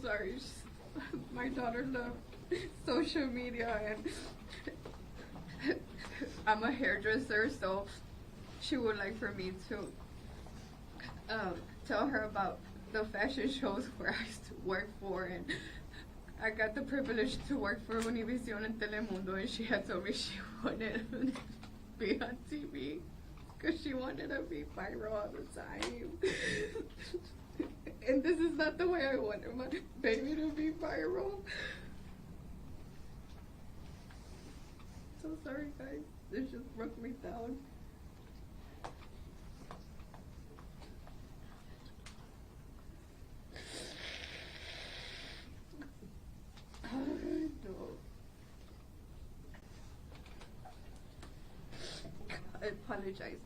sorry. My daughter loved social media, and I'm a hairdresser, so she would like for me to tell her about the fashion shows where I used to work for, and I got the privilege to work for Univision and Telemundo, and she had told me she wanted to be on TV because she wanted to be viral all the time. And this is not the way I wanted my baby to be viral. So sorry, guys. This just broke me down. I apologize.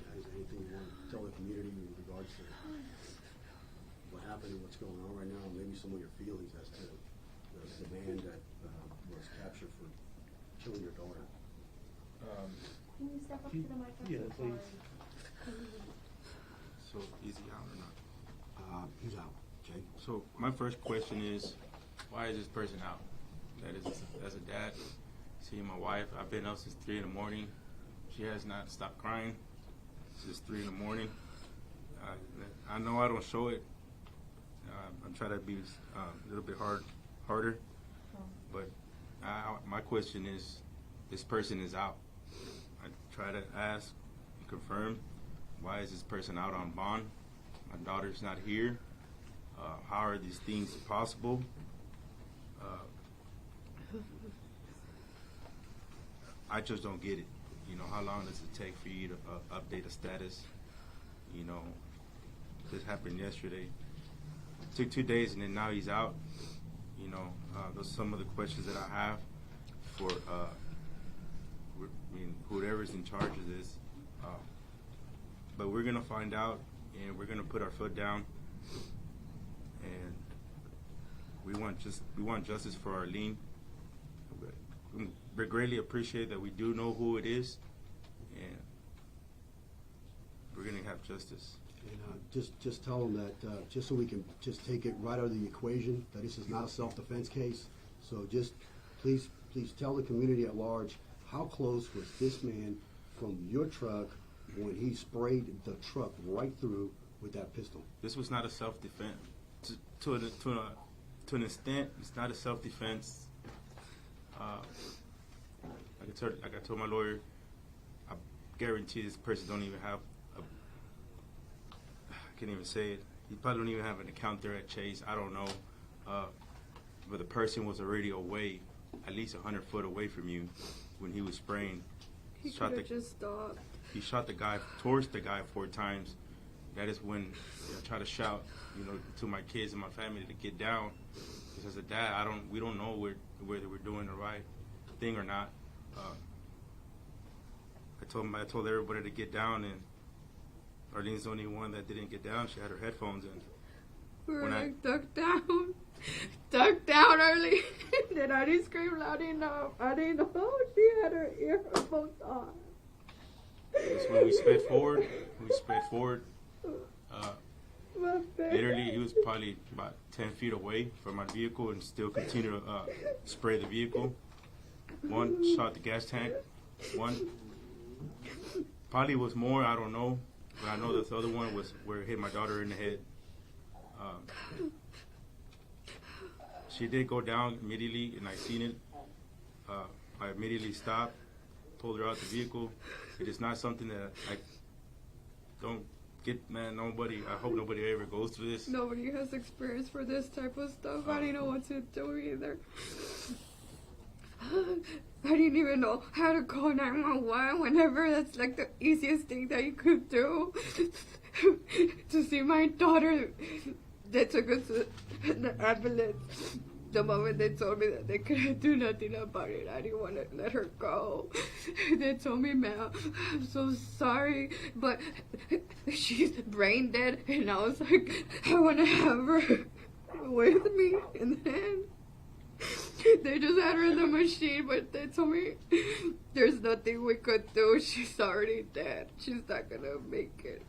Guys, anything you want to tell the community in regards to what happened and what's going on right now, and maybe some of your feelings as to the man that was captured for killing your daughter? Can you step up to the microphone? Yeah, please. So, is he out or not? He's out, Jay. So, my first question is, why is this person out? That is, as a dad, seeing my wife, I've been up since 3 in the morning. She has not stopped crying since 3 in the morning. I know I don't show it. I'm trying to be a little bit harder. But my question is, this person is out. I try to ask and confirm, why is this person out on bond? My daughter's not here. How are these things possible? I just don't get it. You know, how long does it take for you to update a status? You know, this happened yesterday. It took 2 days, and then now he's out. You know, those are some of the questions that I have for whoever's in charge of this. But we're gonna find out, and we're gonna put our foot down, and we want justice for Arlene. We greatly appreciate that we do know who it is, and we're gonna have justice. And just tell them that, just so we can just take it right out of the equation, that this is not a self-defense case. So just please tell the community at large, how close was this man from your truck when he sprayed the truck right through with that pistol? This was not a self-defense. To an extent, it's not a self-defense. Like I told my lawyer, I guarantee this person don't even have I can't even say it. He probably don't even have an account there at Chase. I don't know. But the person was already away, at least 100 foot away from you when he was spraying. He could have just stopped. He shot the guy, towards the guy 4 times. That is when I try to shout, you know, to my kids and my family to get down. Because as a dad, we don't know whether we're doing the right thing or not. I told everybody to get down, and Arlene's the only one that didn't get down. She had her headphones in. We were like, duck down, Arlene. Then I didn't scream loud enough. I didn't know she had her earphones on. That's when we sped forward. Literally, he was probably about 10 feet away from my vehicle and still continued to spray the vehicle. One shot the gas tank. One probably was more, I don't know. But I know that the other one was where it hit my daughter in the head. She did go down immediately, and I seen it. I immediately stopped, pulled her out the vehicle. It is not something that I don't get, man. Nobody, I hope nobody ever goes through this. Nobody has experience for this type of stuff. I didn't know what to do either. I didn't even know how to call 911 whenever that's like the easiest thing that you could do. To see my daughter, they took us to the ambulance. The moment they told me that they couldn't do nothing about it, I didn't want to let her go. They told me, ma'am, I'm so sorry, but she's brain dead. And I was like, I want to have her with me. And then they just had her in the machine, but they told me there's nothing we could do. She's already dead. She's not going to make it.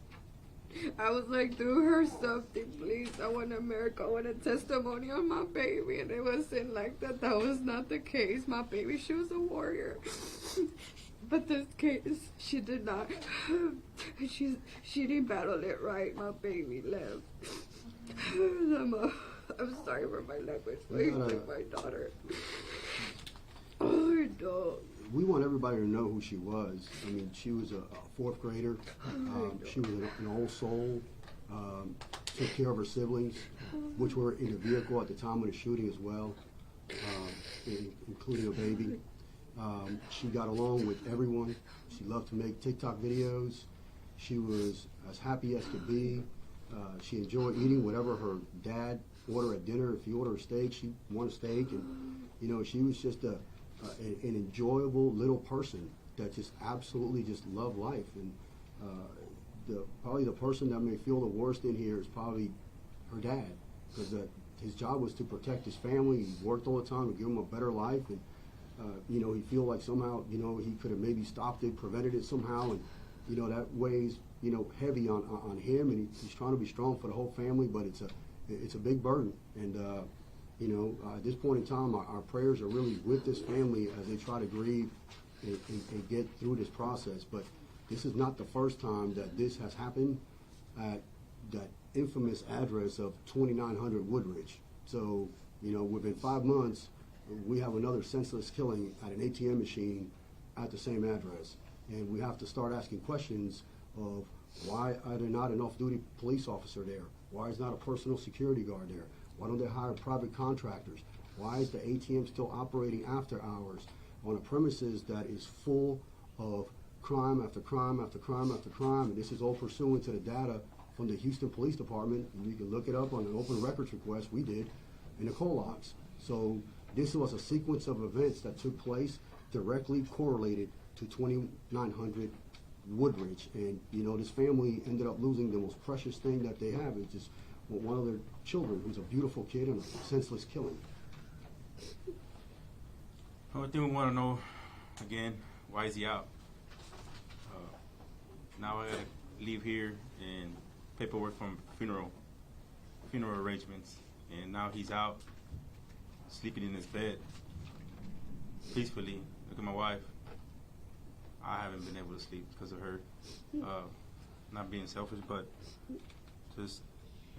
I was like, do her something, please. I want a miracle. I want a testimony on my baby. And it wasn't like that. That was not the case. My baby, she was a warrior. But this case, she did not. She didn't battle it right. My baby left. I'm sorry for my language. Like my daughter. Oh, no. We want everybody to know who she was. I mean, she was a fourth grader. She was an old soul. Took care of her siblings, which were in the vehicle at the time of the shooting as well, including a baby. She got along with everyone. She loved to make TikTok videos. She was as happy as could be. She enjoyed eating whatever her dad ordered at dinner. If he ordered a steak, she wanted a steak. And, you know, she was just an enjoyable little person that just absolutely just loved life. And probably the person that may feel the worst in here is probably her dad, because his job was to protect his family. He worked all the time to give him a better life. And you know, he feel like somehow, you know, he could have maybe stopped it, prevented it somehow, and, you know, that weighs, you know, heavy on him, and he's trying to be strong for the whole family, but it's a big burden. And, you know, at this point in time, our prayers are really with this family as they try to grieve and get through this process. But this is not the first time that this has happened at that infamous address of 2900 Woodridge. So, you know, within 5 months, we have another senseless killing at an ATM machine at the same address. And we have to start asking questions of why are there not an off-duty police officer there? Why is not a personal security guard there? Why don't they hire private contractors? Why is the ATM still operating after hours on a premises that is full of crime after crime after crime after crime? And this is all pursuant to the data from the Houston Police Department. And you can look it up on an open records request we did in the call logs. So this was a sequence of events that took place directly correlated to 2900 Woodridge. And, you know, this family ended up losing the most precious thing that they have. It's just one of their children who's a beautiful kid and a senseless killing. Only thing we want to know, again, why is he out? Now I gotta leave here and paperwork from funeral arrangements, and now he's out, sleeping in his bed peacefully. Look at my wife. I haven't been able to sleep because of her. Not being selfish, but just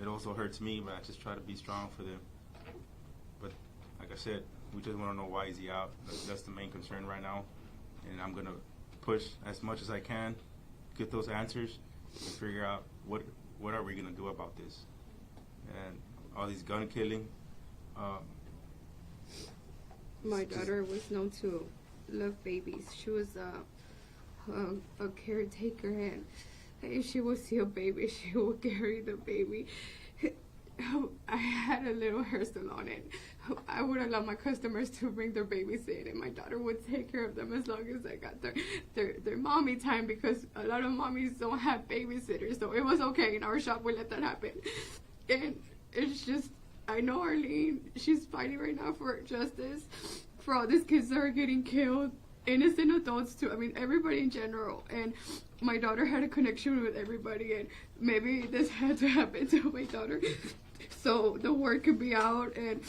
it also hurts me. But I just try to be strong for them. But like I said, we just want to know why is he out. That's the main concern right now, and I'm gonna push as much as I can, get those answers, and figure out what are we gonna do about this. And all these gun killing. My daughter was known to love babies. She was a caretaker, and if she would see a baby, she would carry the baby. I had a little hair salon, and I would allow my customers to bring their babies in, and my daughter would take care of them as long as I got their mommy time, because a lot of mommies don't have babysitters, so it was okay. In our shop, we let that happen. And it's just, I know Arlene, she's fighting right now for justice for all these kids that are getting killed, innocent adults too. I mean, everybody in general. And my daughter had a connection with everybody, and maybe this had to happen to my daughter so the word could be out, and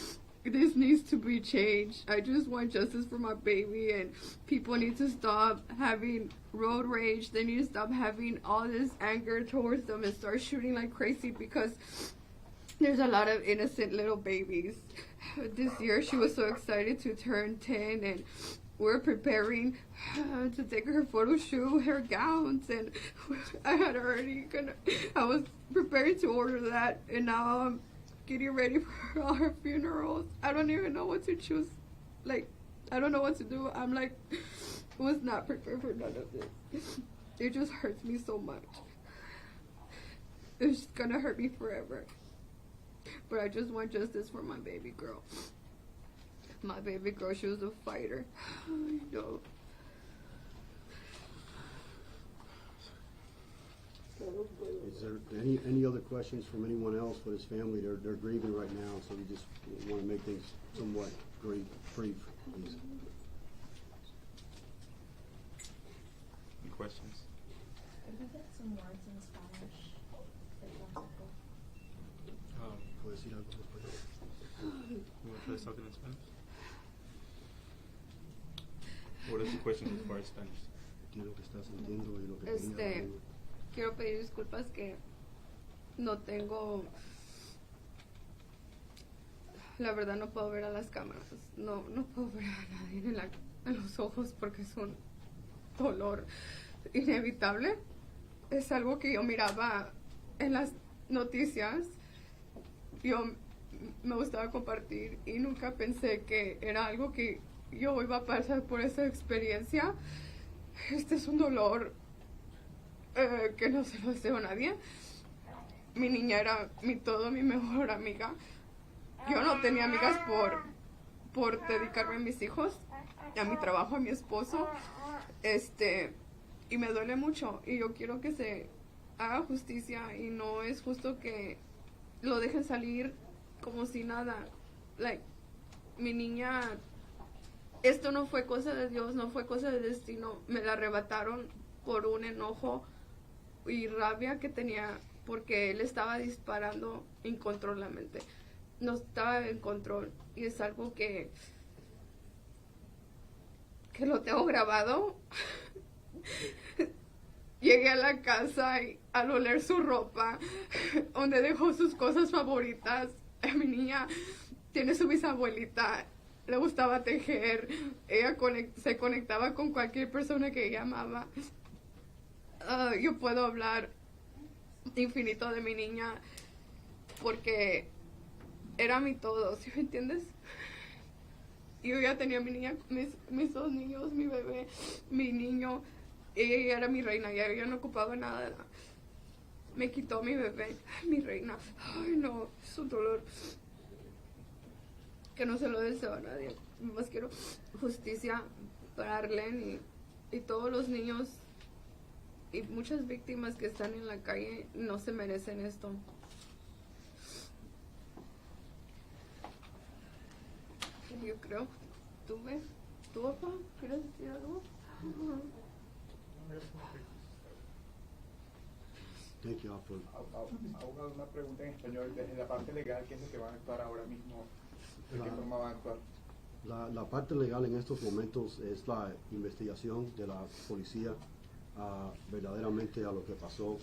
this needs to be changed. I just want justice for my baby, and people need to stop having road rage. They need to stop having all this anger towards them and start shooting like crazy, because there's a lot of innocent little babies. This year she was so excited to turn 10, and we're preparing to take her photo shoot, her gowns, and I was preparing to order that, and now I'm getting ready for all her funerals. I don't even know what to choose. Like, I don't know what to do. I'm like, was not prepared for none of this. It just hurts me so much. It's gonna hurt me forever. But I just want justice for my baby girl. My baby girl, she was a fighter. I know. Is there any other questions from anyone else for this family? They're grieving right now, so we just want to make things somewhat brief. Please. Any questions? Could we get some words in Spanish? Ustedes talking in Spanish? What is the question as far as Spanish? ¿Qué es lo que estás sintiendo y lo que te viene a la mente? Quiero pedir disculpas que no tengo, la verdad no puedo ver a las cámaras, no puedo ver a nadie en los ojos porque es un dolor inevitable. Es algo que yo miraba en las noticias, yo me gustaba compartir y nunca pensé que era algo que yo iba a pasar por esa experiencia. Este es un dolor que no se lo deseo a nadie. Mi niña era mi todo, mi mejor amiga. Yo no tenía amigas por dedicarme a mis hijos, a mi trabajo, a mi esposo. Y me duele mucho y yo quiero que se haga justicia y no es justo que lo dejen salir como si nada. Mi niña, esto no fue cosa de Dios, no fue cosa de destino, me la arrebataron por un enojo y rabia que tenía porque él estaba disparando incontrolablemente, no estaba en control y es algo que lo tengo grabado. Llegué a la casa y al oler su ropa, donde dejó sus cosas favoritas. Mi niña tiene su bisabuelita, le gustaba tejer, ella se conectaba con cualquier persona que ella amaba. Yo puedo hablar infinito de mi niña porque era mi todo, ¿sí me entiendes? Yo ya tenía mi niña, mis dos niños, mi bebé, mi niño. Ella era mi reina, ella no ocupaba nada. Me quitó mi bebé, mi reina. Ay, no, es un dolor que no se lo deseo a nadie. Más quiero justicia para Arlene y todos los niños y muchas víctimas que están en la calle no se merecen esto. Yo creo, ¿tú papá? ¿Quieres decir algo? Thank you, Alfred. Abogado, una pregunta en español desde la parte legal, ¿qué es lo que van a actuar ahora mismo? ¿De qué forma van a actuar? La parte legal en estos momentos es la investigación de la policía verdaderamente a lo que pasó.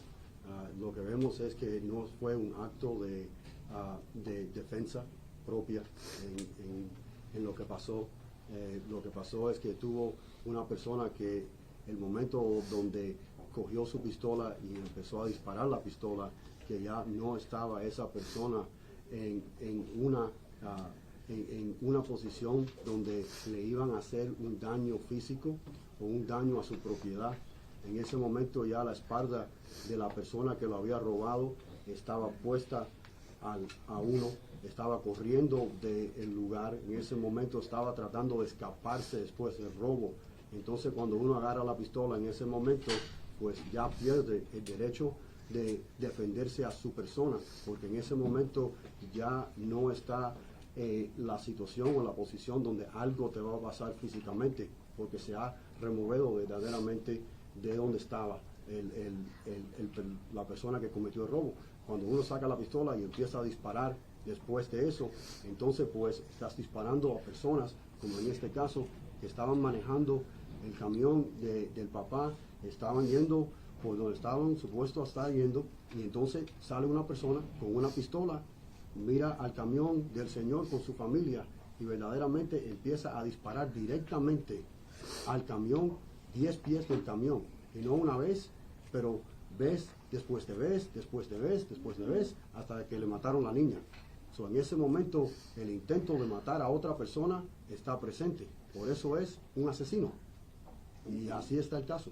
Lo que vemos es que no fue un acto de defensa propia en lo que pasó. Lo que pasó es que tuvo una persona que el momento donde cogió su pistola y empezó a disparar la pistola, que ya no estaba esa persona en una posición donde le iban a hacer un daño físico o un daño a su propiedad. En ese momento ya la espalda de la persona que lo había robado estaba puesta a uno, estaba corriendo del lugar, en ese momento estaba tratando de escaparse después del robo. Entonces cuando uno agarra la pistola en ese momento, pues ya pierde el derecho de defenderse a su persona, porque en ese momento ya no está la situación o la posición donde algo te va a pasar físicamente, porque se ha removido verdaderamente de donde estaba la persona que cometió el robo. Cuando uno saca la pistola y empieza a disparar después de eso, entonces pues estás disparando a personas, como en este caso, que estaban manejando el camión del papá, estaban yendo por donde estaban supuestos a estar yendo, y entonces sale una persona con una pistola, mira al camión del señor con su familia y verdaderamente empieza a disparar directamente al camión, 10 pies del camión, y no una vez, pero vez después de vez, después de vez, después de vez, hasta que le mataron a la niña. So, en ese momento el intento de matar a otra persona está presente, por eso es un asesino, y así está el caso.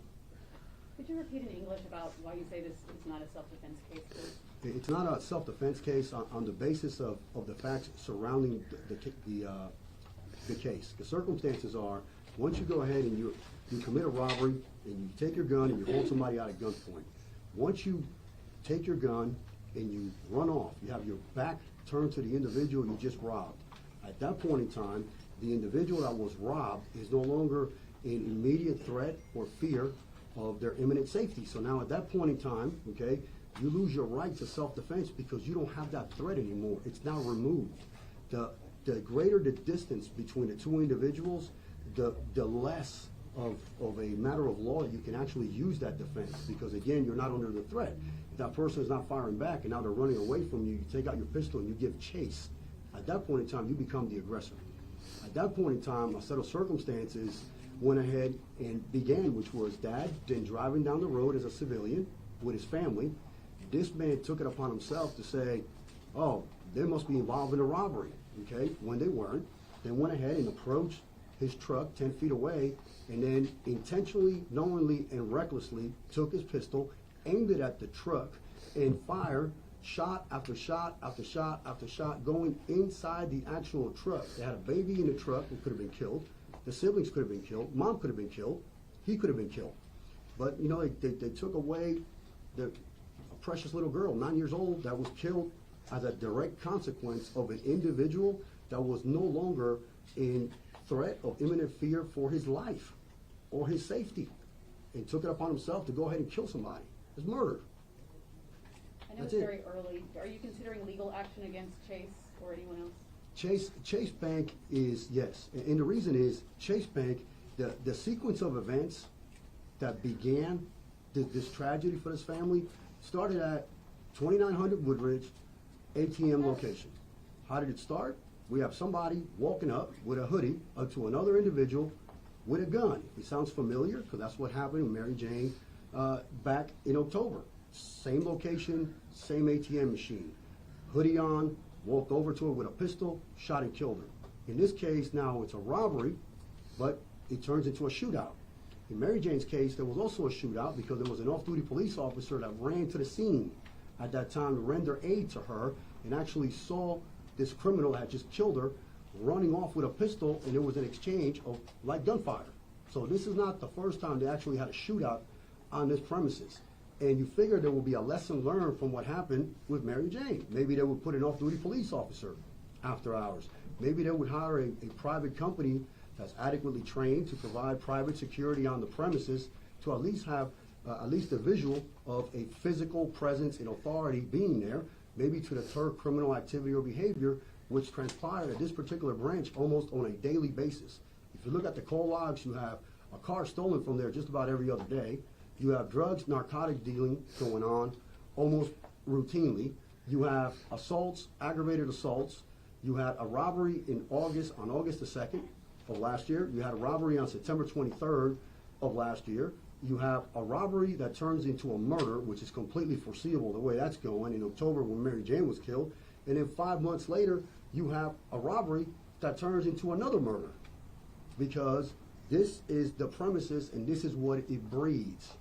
Could you repeat in English about why you say this is not a self-defense case, please? It's not a self-defense case on the basis of the facts surrounding the case. The circumstances are, once you go ahead and you commit a robbery and you take your gun and you hold somebody out at gunpoint. Once you take your gun and you run off, you have your back turned to the individual you just robbed. At that point in time, the individual that was robbed is no longer in immediate threat or fear of their imminent safety. So now at that point in time, okay, you lose your right to self-defense because you don't have that threat anymore. It's now removed. the greater the distance between the two individuals, the less of a matter of law you can actually use that defense, because again, you're not under the threat. If that person is not firing back and now they're running away from you, you take out your pistol and you give chase. At that point in time, you become the aggressor. At that point in time, a set of circumstances went ahead and began, which was dad then driving down the road as a civilian with his family. This man took it upon himself to say, oh, they must be involved in a robbery, okay, when they weren't. Then went ahead and approached his truck 10 feet away, and then intentionally, knowingly, and recklessly took his pistol, aimed it at the truck, and fired shot after shot after shot after shot, going inside the actual truck. They had a baby in the truck who could have been killed. The siblings could have been killed. Mom could have been killed. He could have been killed. But, you know, they took away a precious little girl, 9 years old, that was killed as a direct consequence of an individual that was no longer in threat of imminent fear for his life or his safety, and took it upon himself to go ahead and kill somebody. It's murder. I know That's it's it. very early. Are you considering legal action against Chase or anyone else? Chase Bank is, yes. And the reason is Chase Bank, the sequence of events that began this tragedy for this family started at 2900 Woodridge ATM location. How did it start? We have somebody walking up with a hoodie up to another individual with a gun. It sounds familiar because that's what happened with Mary Jane back in October. Same location, same ATM machine. Hoodie on, walked over to her with a pistol, shot and killed her. In this case, now it's a robbery, but it turns into a shootout. In Mary Jane's case, there was also a shootout because there was an off-duty police officer that ran to the scene at that time to render aid to her and actually saw this criminal that had just killed her running off with a pistol, and there was an exchange of light gunfire. So this is not the first time they actually had a shootout on this premises. And you figure there will be a lesson learned from what happened with Mary Jane. Maybe they would put an off-duty police officer after hours. Maybe they would hire a private company that's adequately trained to provide private security on the premises to at least have at least a visual of a physical presence and authority being there, maybe to deter criminal activity or behavior, which transpired at this particular branch almost on a daily basis. If you look at the call logs, you have a car stolen from there just about every other day. You have drugs, narcotic dealing going on almost routinely. You have assaults, aggravated assaults. You had a robbery on August the 2nd of last year. You had a robbery on September 23rd of last year. You have a robbery that turns into a murder, which is completely foreseeable the way that's going in October when Mary Jane was killed. And then 5 months later, you have a robbery that turns into another murder, because this is the premises and this is what it breeds,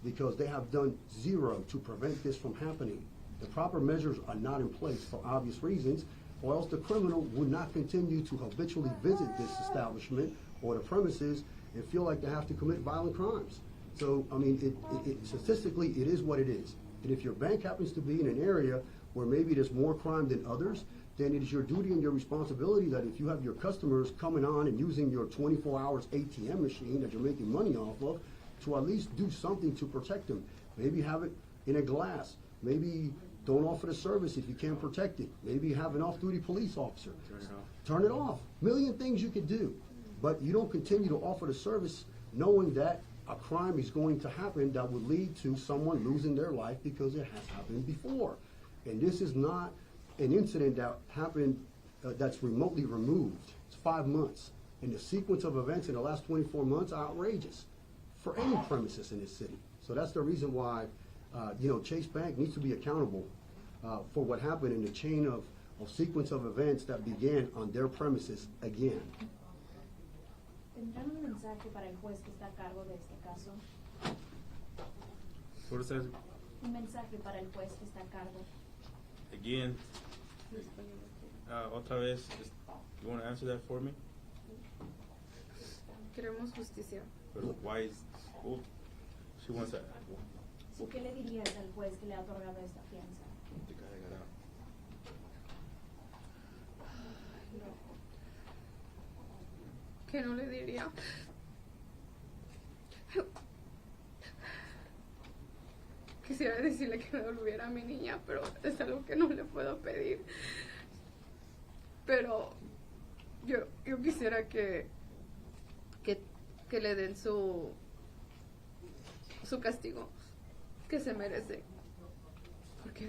because they have done zero to prevent this from happening. The proper measures are not in place for obvious reasons, or else the criminal would not continue to habitually visit this establishment or the premises and feel like they have to commit violent crimes. So, I mean, statistically, it is what it is. And if your bank happens to be in an area where maybe there's more crime than others, then it is your duty and your responsibility that if you have your customers coming on and using your 24 hours ATM machine that you're making money off of, to at least do something to protect them. Maybe have it in a glass. Maybe don't offer the service if you can't protect it. Maybe have an off-duty police officer. Turn it off. Million things you could do. But you don't continue to offer the service knowing that a crime is going to happen that would lead to someone losing their life, because it has happened before. And this is not an incident that happened that's remotely removed. It's 5 months. And the sequence of events in the last 24 months are outrageous for any premises in this city. So that's the reason why, Chase Bank needs to be accountable for what happened in the chain of sequence of events that began on their premises again. ¿Tendrán un mensaje para el juez que está a cargo de este caso? What is that? Un mensaje para el juez que está a cargo. Again, otra vez, you want to answer that for me? Queremos justicia. But why is, oh, she wants that. ¿Sí, qué le dirías al juez que le ha otorgado esta fianza? ¿Qué no le diría? Quisiera decirle que me devolviera a mi niña, pero es algo que no le puedo pedir. Pero yo quisiera que le den su castigo que se merece. Porque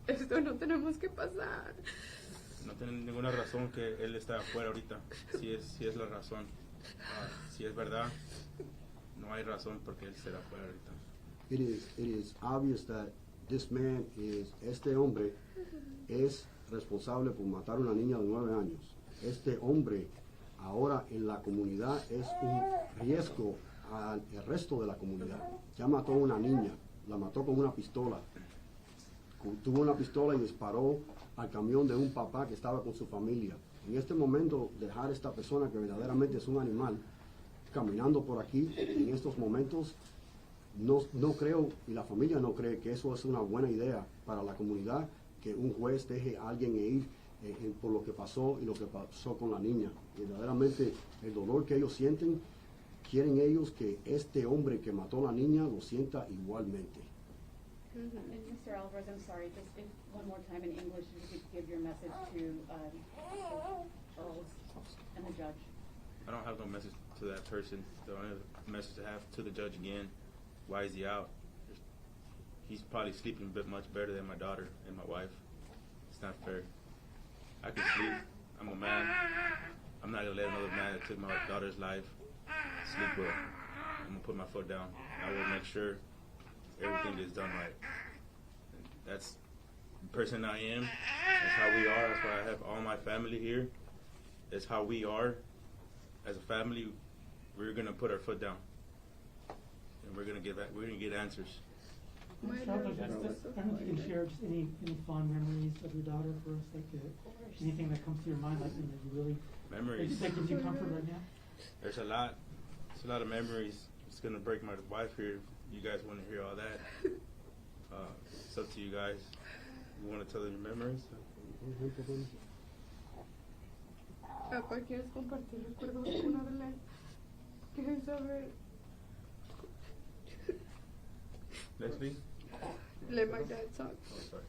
esto no tenemos que pasar. No tiene ninguna razón que él está afuera ahorita. Si es la razón. Si es verdad, no hay razón porque él esté afuera ahorita. It is obvious that this man este hombre es responsable por matar a una niña de 9 años. Este hombre ahora en la comunidad es un riesgo al resto de la comunidad. Ya mató a una niña, la mató con una pistola. Tuvo una pistola y disparó al camión de un papá que estaba con su familia. En este momento, dejar a esta persona que verdaderamente es un animal caminando por aquí en estos momentos, no creo, y la familia no cree que eso es una buena idea para la comunidad, que un juez deje a alguien ir por lo que pasó y lo que pasó con la niña. Verdaderamente el dolor que ellos sienten, quieren ellos que este hombre que mató a la niña lo sienta igualmente. And Mr. Alvarez, I'm sorry, just one more time in English, if you could give your message to Charles and the judge. I don't have no message to that person. The only message I have to the judge again, why is he out? He's probably sleeping a bit much better than my daughter and my wife. It's not fair. I can sleep. I'm a man. I'm not going to let another man that took my daughter's life sleep well. I'm going to put my foot down. I will make sure everything is done right. That's the person I am. That's how we are. That's why I have all my family here. That's how we are. As a family, we're going to put our foot down. And we're going to get answers. Mr. Alvarez, I don't know if you can share just any fond memories of your daughter for us, like anything that comes to your mind, like you really Memories. that gives you comfort right now. There's a lot. It's a lot of memories. It's gonna break my wife here. You guys want to hear all that? It's up to you guys. You want to tell them your memories? Papá, ¿quieres compartir recuerdos con Arlene? ¿Quieres saber? Leslie? Let my dad talk. Oh, sorry.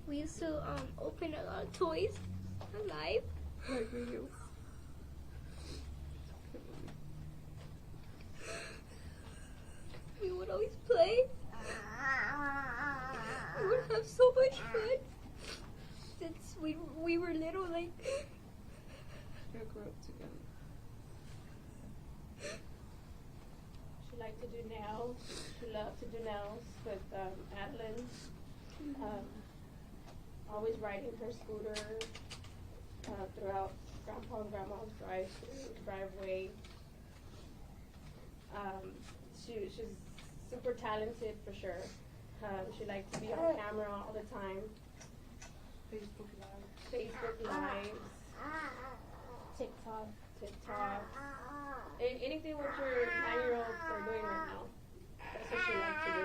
We used to open a lot of toys alive. Like you. We would always play. We would have so much fun. Since we were little, like. We grew up together. She liked to do nails. She loved to do nails with Arlene. Always riding her scooter throughout Grandpa and Grandma's driveway. She's super talented for sure. She liked to be on camera all the time. Facebook Lives. TikTok. Anything what your 9-year-olds are doing right now. That's what she likes to do.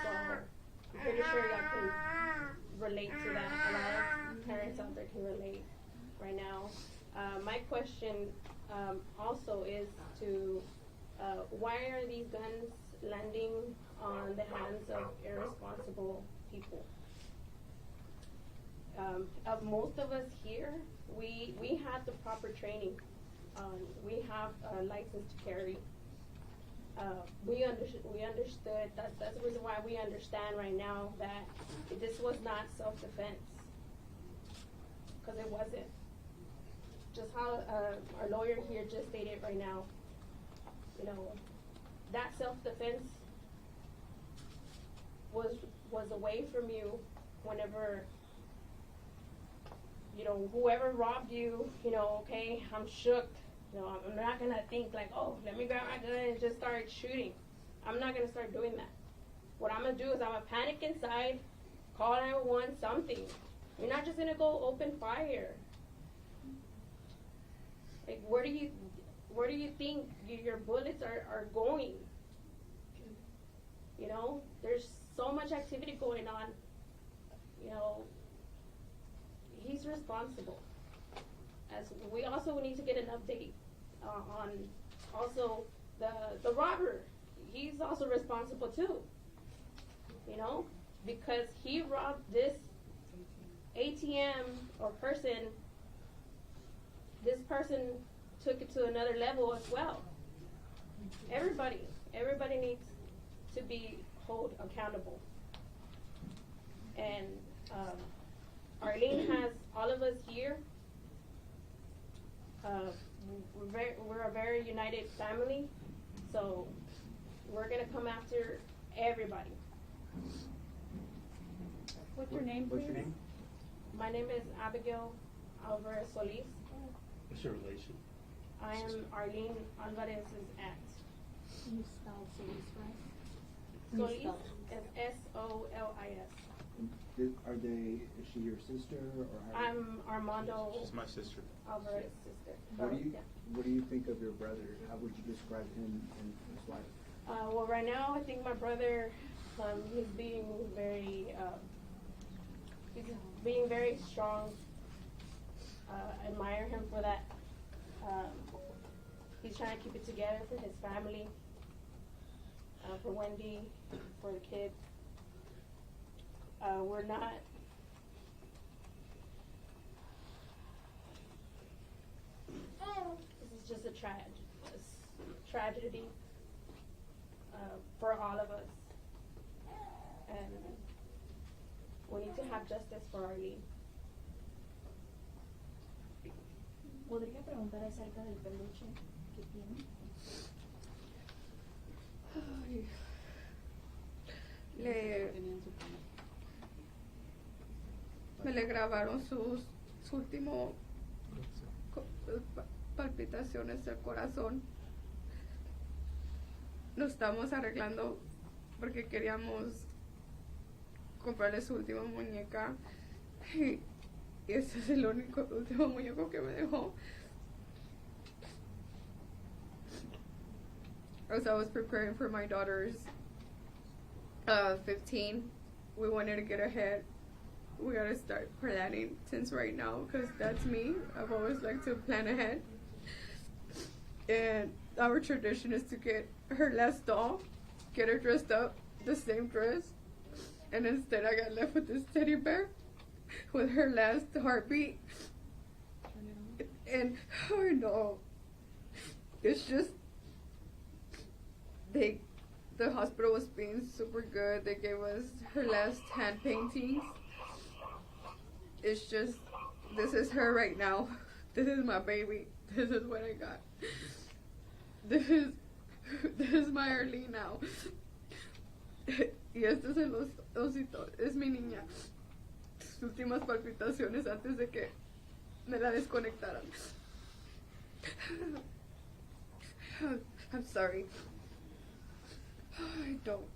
So I'm pretty sure that can relate to that. A lot of parents out there can relate right now. My question also is to why are these guns landing on the hands of irresponsible people? Of most of us here, we had the proper training. We have a license to carry. We understood. That's the reason why we understand right now that this was not self-defense, because it wasn't. Just how our lawyer here just stated right now. You know, that self-defense was away from you whenever. You know, whoever robbed you, you know, okay, I'm shook. You know, I'm not going to think like, oh, let me grab my gun and just start shooting. I'm not going to start doing that. What I'm going to do is I'm going to panic inside, call 911, something. You're not just going to go open fire. Like, where do you think your bullets are going? You know, there's so much activity going on. You know, he's responsible. As we also need to get an update on also the robber, he's also responsible too. You know, because he robbed this ATM or person. This person took it to another level as well. Everybody needs to be held accountable. And Arlene has all of us here. We're a very united family, so we're gonna come after everybody. What's your name, What's your please? name? My name is Abigail Alvarez Solis. What's your relation? I am Arlene Alvarez's aunt. Can you spell Solis for us? Solis is S-O-L-I-S. Is she your sister or how? I'm Armando She's my sister. Alvarez's sister. Yeah. What do you think of your brother? How would you describe him and his life? Well, right now, I think my brother, he's being very strong. I admire him for that. He's trying to keep it together for his family, for Wendy, for the kids. We're not. This is just a tragedy for all of us, and we need to have justice for Arlene. ¿Podría preguntar acerca del peluche que tiene? Ay. Le grabaron su último palpitaciones del corazón. Lo estamos arreglando porque queríamos comprarle su última muñeca y ese es el último muñeco que me dejó. As I was preparing for my daughter's 15, we wanted to get ahead. We gotta start planning since right now, because that's me. I've always liked to plan ahead. And our tradition is to get her last doll, get her dressed up, the same dress. And instead I got left with this teddy bear with her last heartbeat. And, oh no, it's just, the hospital was being super good. They gave us her last hand paintings. It's just, this is her right now. This is my baby. This is what I got. This is my Arlene now. Y este es el osito, es mi niña. Sus últimas palpitaciones antes de que me la desconectaran. I'm sorry. I don't.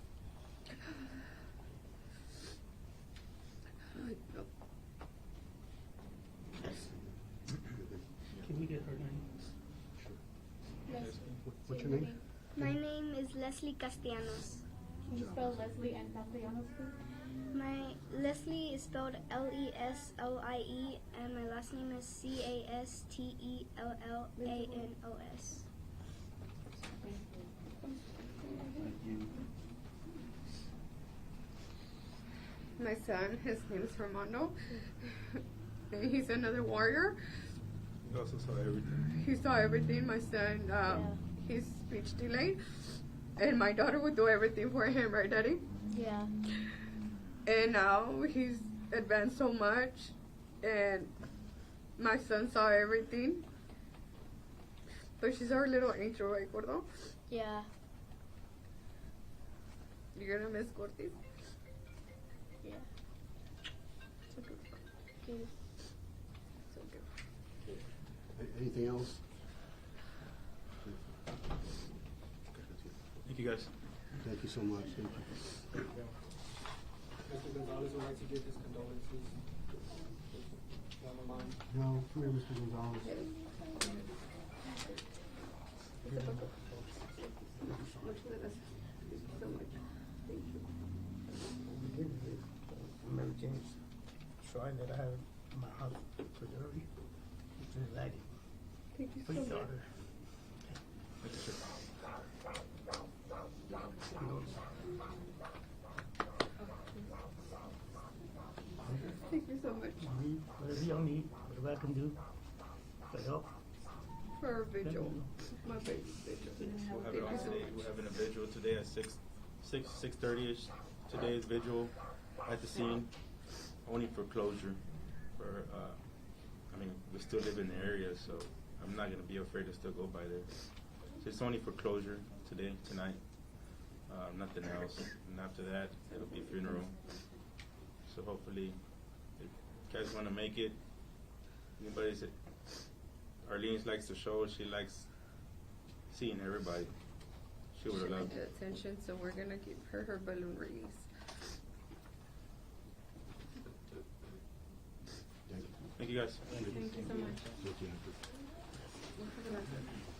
No. Can we get her name? What's your name? My name is Leslie Castellanos. Can you spell Leslie and Castellanos, please? My Leslie is spelled Leslie, and my last name is Castellanos. My son, his name is Armando. And he's another warrior. He also saw everything. He saw everything. My son, he's speech delayed. And my daughter would do everything for him, right, Daddy? Yeah. And now he's advanced so much. And my son saw everything. But she's our little angel, right, Gordo? Yeah. You're gonna miss Gordy? Yeah. So good. Okay. So good. Anything else? Thank you, guys. Thank you so much. Thank you. Mr. Gonzalez would like to give his condolences. Down the line. No, come here, Mr. Gonzalez. Muchas gracias. Thank you so much. Thank you. Mary Jane's shrine that I have in my house preserved. It's in Latin. Thank you For so your much. daughter. Thank you, sir. y'all need, whatever I can do to help. For Vigil, my baby's Vigil. We'll have it on today. We're having a vigil today at 6:30ish. Today is vigil at the scene, only for closure. For I mean, we still live in the area, so I'm not gonna be afraid to still go by there. So it's only for closure today, tonight. Nothing else. And after that, it'll be funeral. So hopefully, if you guys want to make it, anybody's. Arlene likes the show. She likes seeing everybody. She would have loved Pay it. attention, so we're gonna give her balloon release. Thank you. Thank you guys. Thank you so much. Thank you. Have a nice day.